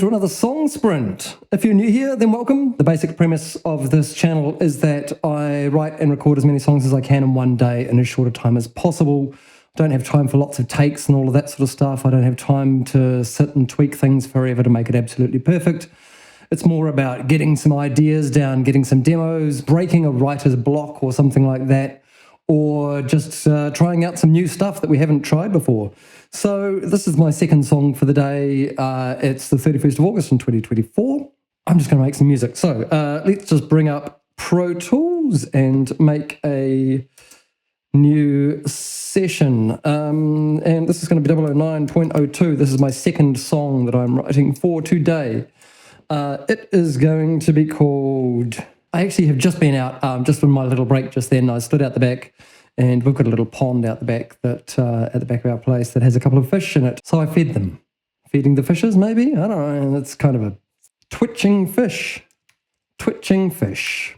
to another song sprint. If you're new here, then welcome. The basic premise of this channel is that I write and record as many songs as I can in one day in as short a time as possible. I don't have time for lots of takes and all of that sort of stuff. I don't have time to sit and tweak things forever to make it absolutely perfect. It's more about getting some ideas down, getting some demos, breaking a writer's block or something like that, or just trying out some new stuff that we haven't tried before. So this is my second song for the day. It's the 31st of August in 2024. I'm just going to make some music. So let's just bring up Pro Tools and make a new session. And this is going to be 009.02. This is my second song that I'm writing for today. It is going to be called... I actually have just been out, just on my little break just then. I stood out the back, and we've got a little pond out the back that at the back of our place that has a couple of fish in it. So I fed them. Feeding the fishes, maybe? I don't know. And it's kind of a twitching fish. Twitching fish.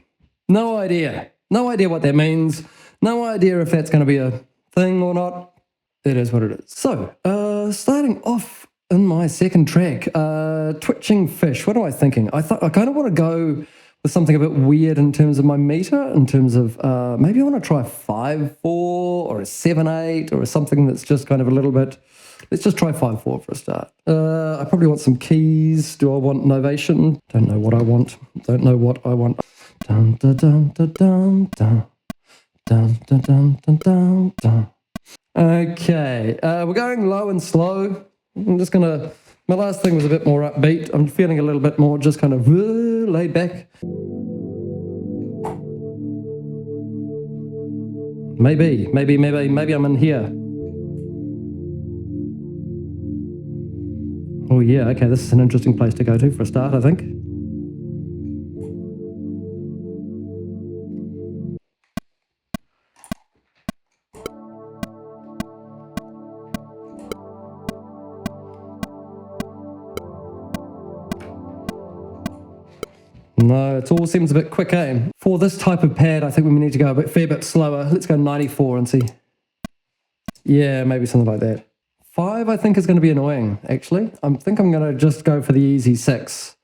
No idea. No idea what that means. No idea if that's going to be a thing or not. It is what it is. So, starting off in my second track, twitching fish. What am I thinking? I kind of want to go with something a bit weird in terms of my meter, in terms of maybe I want to try 5/4 or a 7/8 or something that's just kind of a little bit. Let's just try 5/4 for a start. I probably want some keys. Do I want Novation? Don't know what I want. Don't know what I want. Dun, dun, dun, dun, dun, dun. Dun, dun, dun, dun, dun, dun. Okay, we're going low and slow. I'm just gonna. My last thing was a bit more upbeat. I'm feeling a little bit more just kind of laid back. Maybe I'm in here. Oh yeah, okay, this is an interesting place to go to for a start, I think. No, it all seems a bit quick, eh? For this type of pad, I think we need to go a fair bit slower. Let's go 94 and see. Yeah, maybe something like that. 5, I think, is going to be annoying, actually. I think I'm going to just go for the easy 6.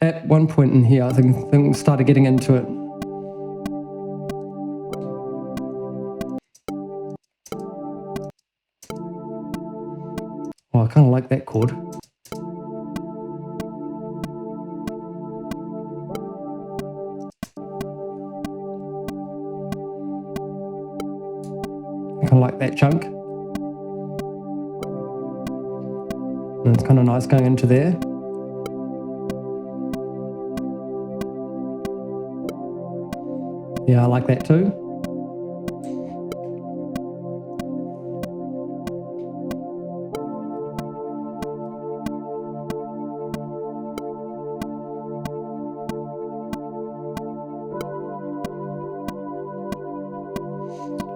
At one point in here, I think we started getting into it. Oh, I kind of like that chord. I kind of like that chunk. And it's kind of nice going into there. Yeah, I like that too.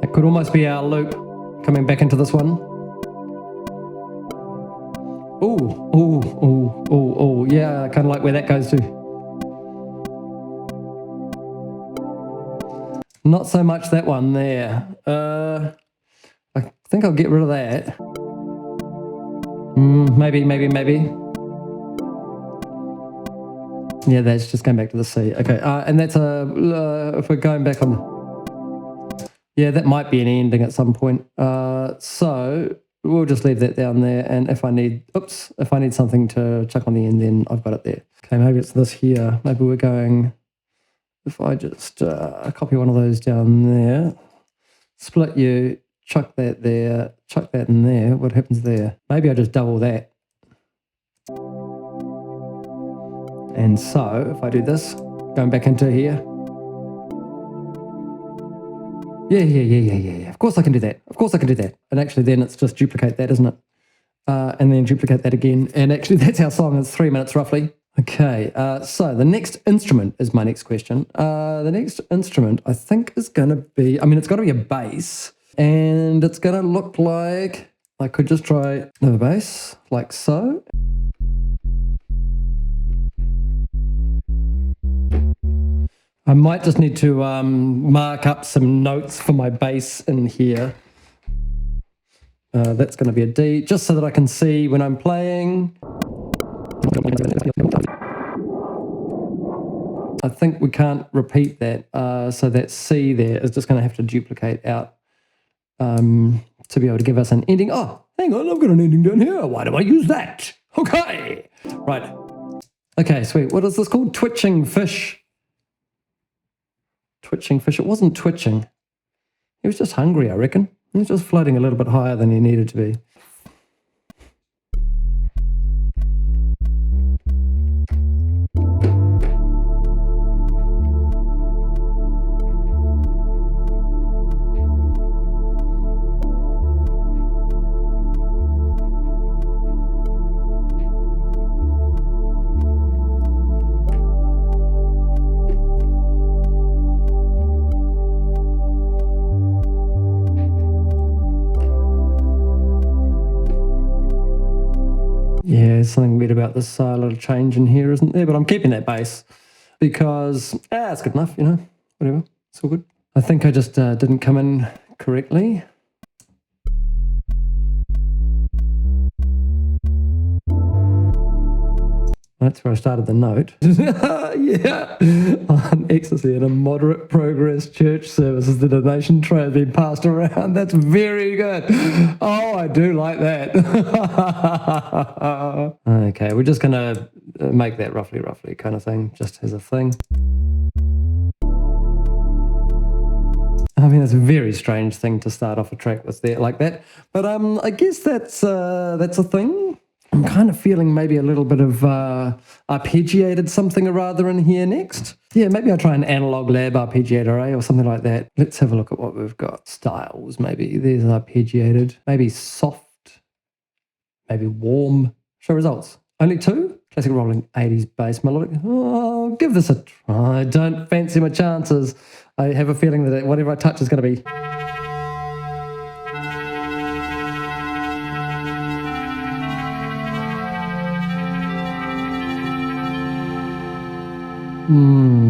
It could almost be our loop coming back into this one. Oh, yeah, I kind of like where that goes to. Not so much that one there. I think I'll get rid of that. Maybe. Yeah, that's just going back to the C. Okay, and that's if we're going back on... Yeah, that might be an ending at some point. So we'll just leave that down there. And if I need something to chuck on the end, then I've got it there. Okay, maybe it's this here. Maybe we're going... If I just copy one of those down there, split you, chuck that there, chuck that in there, what happens there? Maybe I just double that. And so, if I do this, going back into here. Yeah. Of course I can do that. And actually then it's just duplicate that, isn't it? And then duplicate that again. And actually that's our song. It's 3 minutes roughly. Okay, so the next instrument is my next question. The next instrument I think is going to be, I mean, it's got to be a bass, and it's going to look like, I could just try Nova Bass, like so. I might just need to mark up some notes for my bass in here. That's going to be a D, just so that I can see when I'm playing. I think we can't repeat that, so that C there is just going to have to duplicate out to be able to give us an ending. Oh, hang on, I've got an ending down here. Why do I use that? Okay, right. Okay, sweet. What is this called? Twitching fish. Twitching fish. It wasn't twitching. He was just hungry, I reckon. He was just floating a little bit higher than he needed to be. Yeah, there's something weird about this little change in here, isn't there? But I'm keeping that bass because, it's good enough, you know, whatever. It's all good. I think I just didn't come in correctly. That's where I started the note. Yeah. On ecstasy in a moderate progress church service as the donation tray has been passed around. That's very good. Oh, I do like that. Okay, we're just going to make that roughly kind of thing, just as a thing. I mean, it's a very strange thing to start off a track with there like that. But I guess that's a thing. I'm kind of feeling maybe a little bit of arpeggiated something or rather in here next. Yeah, maybe I'll try an analog lab arpeggiator, or something like that. Let's have a look at what we've got. Styles, maybe. There's arpeggiated. Maybe soft. Maybe warm. Show results. Only 2? Classic rolling 80s bass melodic. Oh, give this a try. Don't fancy my chances. I have a feeling that whatever I touch is going to be...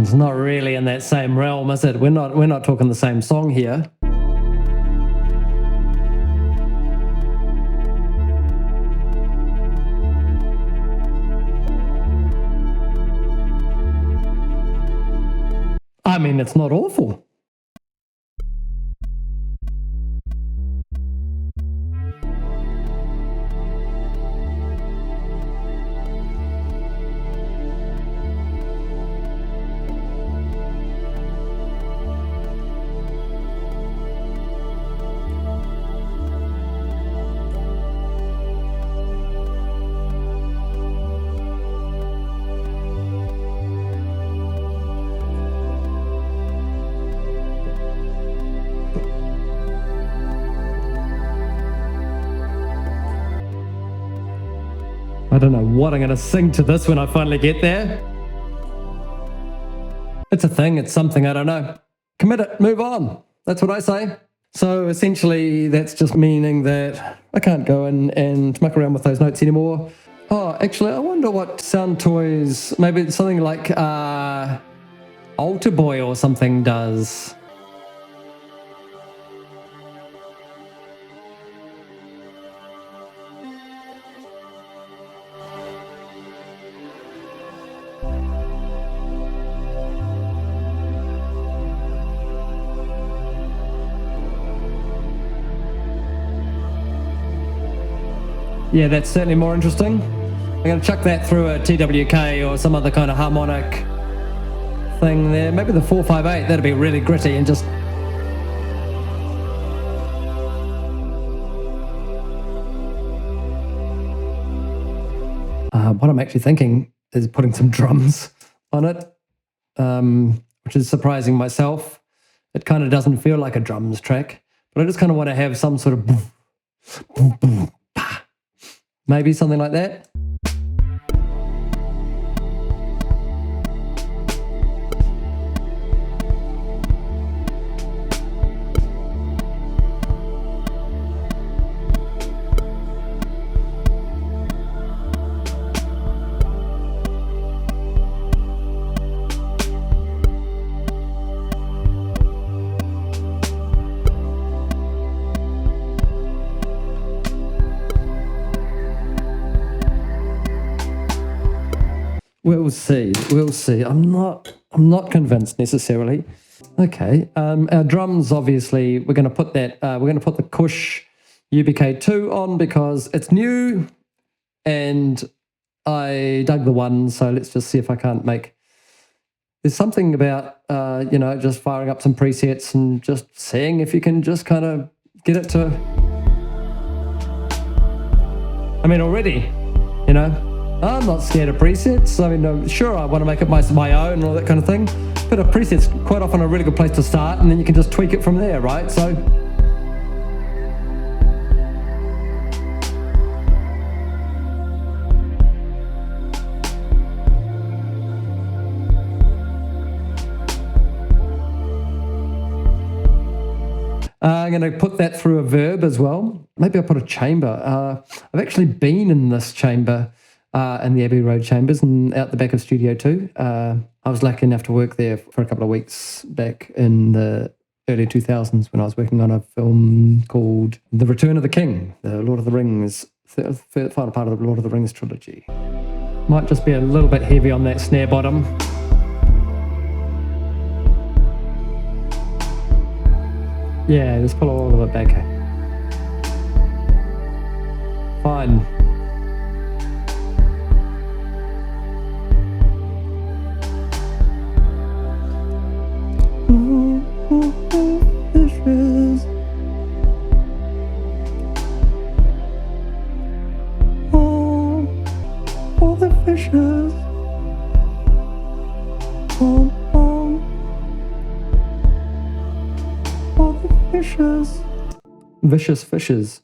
It's not really in that same realm, is it? We're not talking the same song here. I mean, it's not awful. I don't know what I'm going to sing to this when I finally get there. It's a thing, it's something, I don't know. Commit it, move on. That's what I say. So essentially that's just meaning that I can't go in and muck around with those notes anymore. Oh, actually, I wonder what sound toys, maybe something like Alter Boy or something does. Yeah, that's certainly more interesting. I'm going to chuck that through a TWK or some other kind of harmonic thing there. Maybe the 458, that'd be really gritty and just... what I'm actually thinking is putting some drums on it, which is surprising myself. It kind of doesn't feel like a drums track, but I just kind of want to have some sort of... Maybe something like that. we'll see. We'll see. I'm not convinced necessarily. Okay. Our drums, obviously, we're going to put that. We're going to put the Kush UBK2 on because it's new, and I dug the one. So let's just see if I can't make. There's something about just firing up some presets and just seeing if you can just kind of get it to. I mean, already, I'm not scared of presets. I mean, sure, I want to make it my own and all that kind of thing, but a preset's quite often a really good place to start, and then you can just tweak it from there, right? So, I'm going to put that through a verb as well. Maybe I'll put a chamber. I've actually been in this chamber in the Abbey Road Chambers and out the back of Studio 2. I was lucky enough to work there for a couple of weeks back in the early 2000s when I was working on a film called The Return of the King, the Lord of the Rings, final part of the Lord of the Rings trilogy. Might just be a little bit heavy on that snare bottom. Yeah, just pull all of it back. Fine. Fishes. All the fishes. Fishes. Vicious fishes.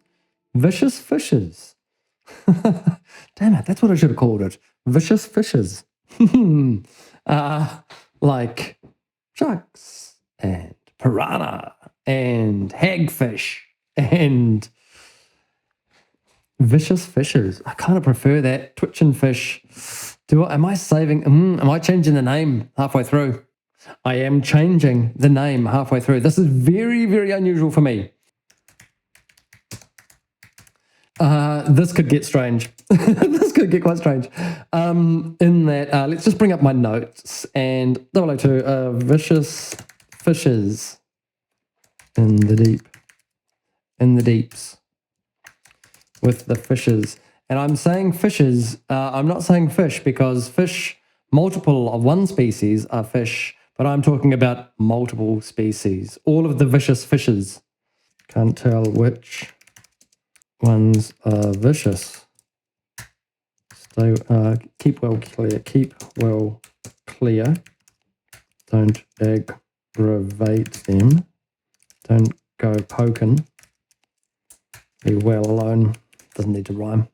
Vicious fishes. Damn it, that's what I should have called it. Vicious fishes. Like sharks and piranha and hagfish and vicious fishes. I kind of prefer that. Twitching fish. Am I changing the name halfway through? I am changing the name halfway through. This is very, very unusual for me. This could get strange. This could get quite strange. In that, let's just bring up my notes and 002, vicious fishes in the deeps with the fishes. And I'm saying fishes, I'm not saying fish because fish, multiple of one species are fish. But I'm talking about multiple species, all of the vicious fishes. Can't tell which ones are vicious. Keep well clear. Don't aggravate them. Don't go pokin. Leave well alone. Doesn't need to rhyme.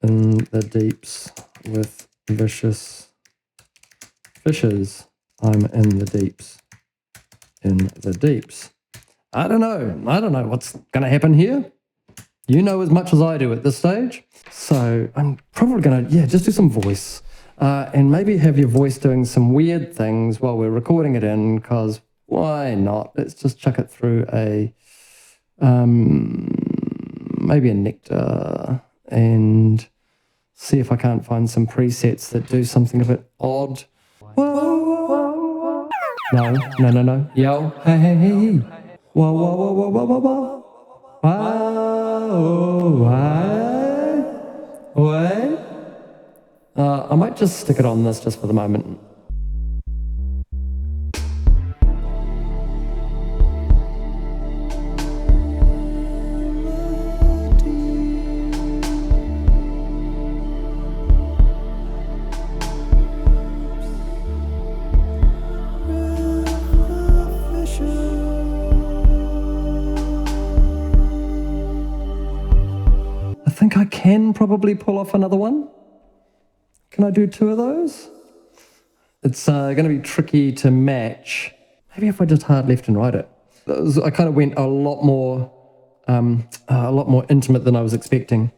In the deeps with vicious fishes. I'm in the deeps. In the deeps. I don't know what's going to happen here. You know as much as I do at this stage. So I'm probably going to, just do some voice. And maybe have your voice doing some weird things while we're recording it in, because why not? Let's just chuck it through maybe a Nectar and see if I can't find some presets that do something a bit odd. Whoa. No. Yo, hey. Whoa. What? I might just stick it on this just for the moment. I think I can probably pull off another one. Can I do two of those? It's going to be tricky to match. Maybe if I just hard left and right it. I kind of went a lot more intimate than I was expecting.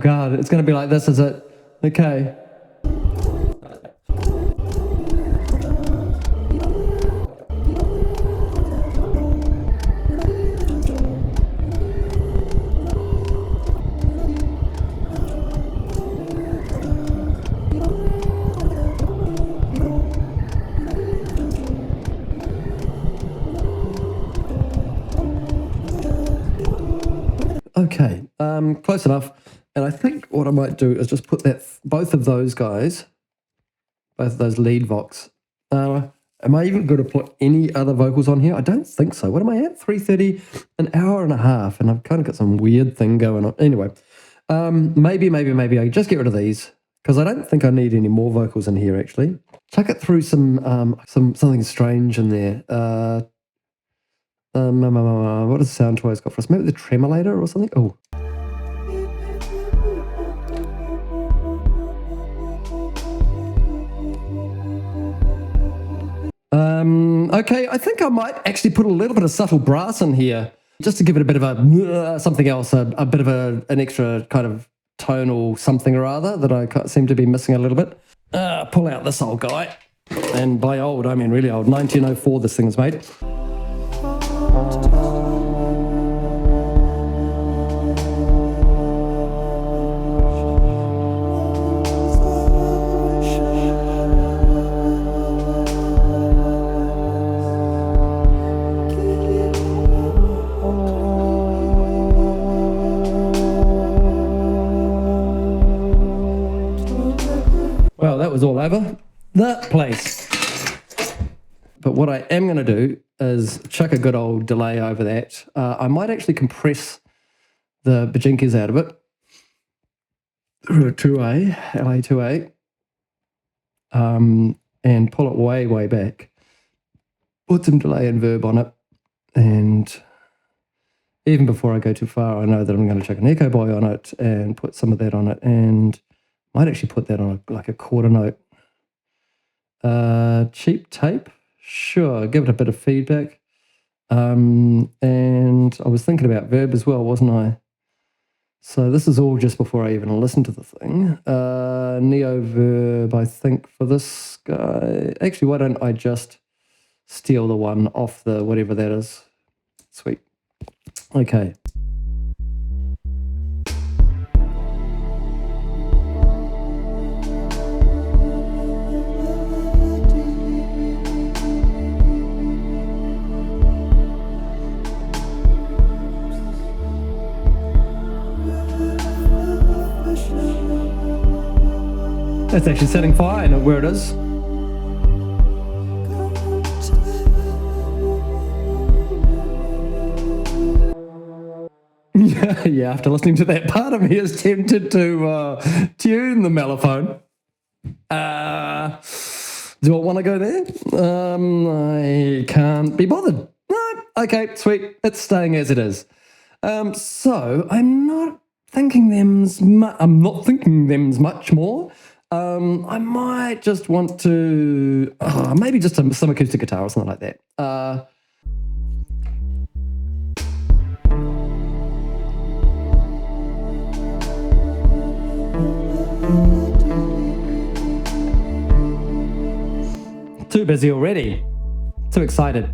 God, it's going to be like this, is it? Okay. Okay, close enough. And I think what I might do is just put that both of those guys, both of those lead vocs. Am I even going to put any other vocals on here? I don't think so. What am I at? 3:30, an hour and a half, and I've kind of got some weird thing going on. Anyway, maybe I just get rid of these because I don't think I need any more vocals in here. Actually, chuck it through something strange in there. What does Sound Toys got for us? Maybe the tremolator or something? Oh. Okay, I think I might actually put a little bit of subtle brass in here just to give it a bit of a something else, a bit of an extra kind of tonal something or other that I seem to be missing a little bit. Pull out this old guy. And by old, I mean really old. 1904 this thing was made. Well, that was all over the place. But what I am going to do is chuck a good old delay over that. I might actually compress the bajinkies out of it. 2A, LA2A. And pull it way, way back. Put some delay and verb on it. And even before I go too far, I know that I'm going to chuck an echo boy on it and put some of that on it. And might actually put that on like a quarter note. Cheap tape, sure, give it a bit of feedback. And I was thinking about verb as well, wasn't I? So this is all just before I even listened to the thing. Neo verb, I think, for this guy. Actually, why don't I just steal the one off the whatever that is? Sweet. Okay. It's actually setting fine at where it is. Yeah, after listening to that, part of me is tempted to tune the Melophone. Do I want to go there? I can't be bothered. No, okay, sweet. It's staying as it is. So I'm not thinking them's much more. I might just want to maybe just some acoustic guitar or something like that. Too busy already. Too excited.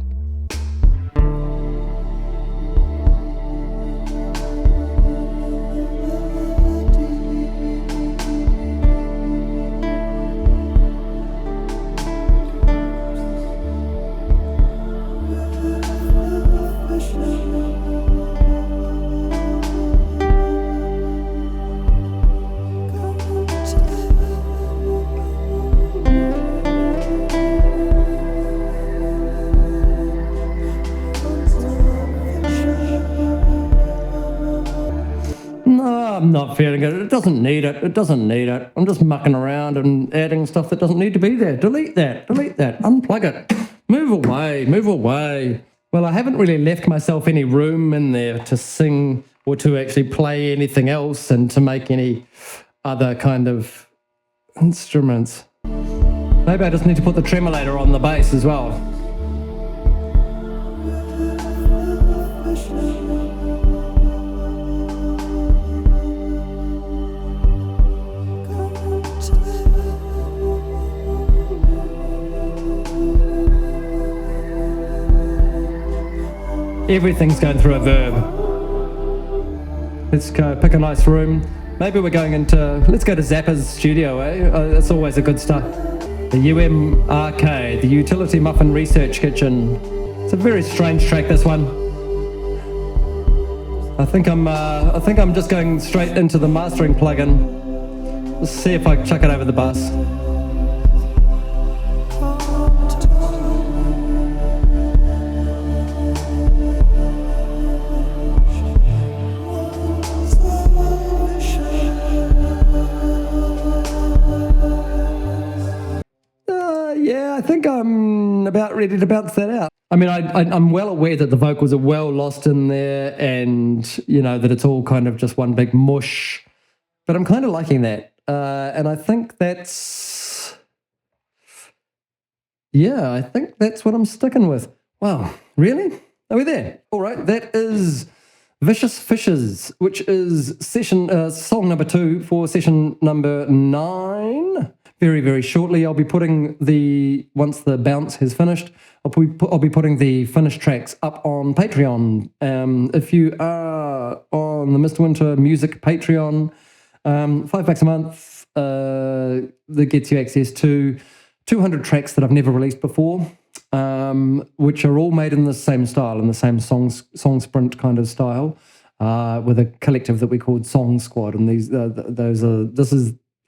I'm not feeling it. It doesn't need it. It doesn't need it. I'm just mucking around and adding stuff that doesn't need to be there. Delete that. Delete that. Unplug it. Move away. Move away. Well, I haven't really left myself any room in there to sing or to actually play anything else and to make any other kind of instruments. Maybe I just need to put the tremolator on the bass as well. Everything's going through a verb. Let's go pick a nice room. Maybe we're going into, let's go to Zappa's studio, eh? That's always a good start. The UM Arcade, the Utility Muffin Research Kitchen. It's a very strange track, this one. I think I'm just going straight into the mastering plugin. Let's see if I chuck it over the bus. Yeah, I think I'm about ready to bounce that out. I mean, I'm well aware that the vocals are well lost in there and, you know, that it's all kind of just one big mush. But I'm kind of liking that. And I think that's... Yeah, I think that's what I'm sticking with. Wow, really? Are we there? All right, that is Vicious Fishes, which is song number 2 for session number 9. Very, very shortly, I'll be putting once the bounce has finished, I'll be putting the finished tracks up on Patreon. If you are on the MrWinter Music Patreon, $5 a month, that gets you access to 200 tracks that I've never released before, which are all made in the same style, in the same song sprint kind of style, with a collective that we called Song Squad. And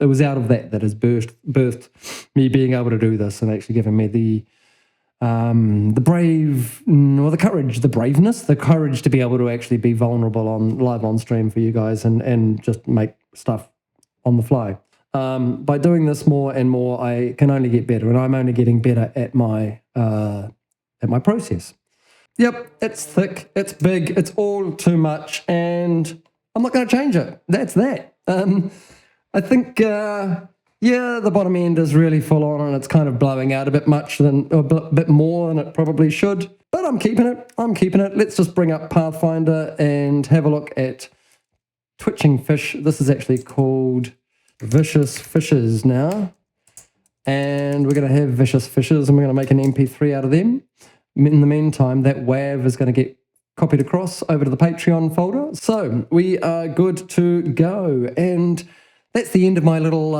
it was out of that has birthed me being able to do this and actually giving me the courage to be able to actually be vulnerable live on stream for you guys and just make stuff on the fly. By doing this more and more, I can only get better, and I'm only getting better at my process. Yep, it's thick, it's big, it's all too much, and I'm not going to change it. That's that. I think, the bottom end is really full on and it's kind of blowing out a bit more than it probably should. But I'm keeping it. Let's just bring up Pathfinder and have a look at Twitching Fish. This is actually called Vicious Fishes now. And we're going to have Vicious Fishes and we're going to make an MP3 out of them. In the meantime, that WAV is going to get copied across over to the Patreon folder. So we are good to go. And that's the end of my little,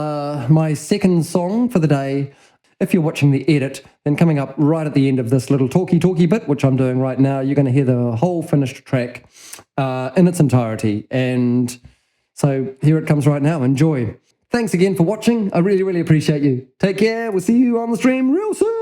my second song for the day. If you're watching the edit, then coming up right at the end of this little talky bit, which I'm doing right now, you're going to hear the whole finished track in its entirety. And so here it comes right now. Enjoy. Thanks again for watching. I really, really appreciate you. Take care. We'll see you on the stream real soon.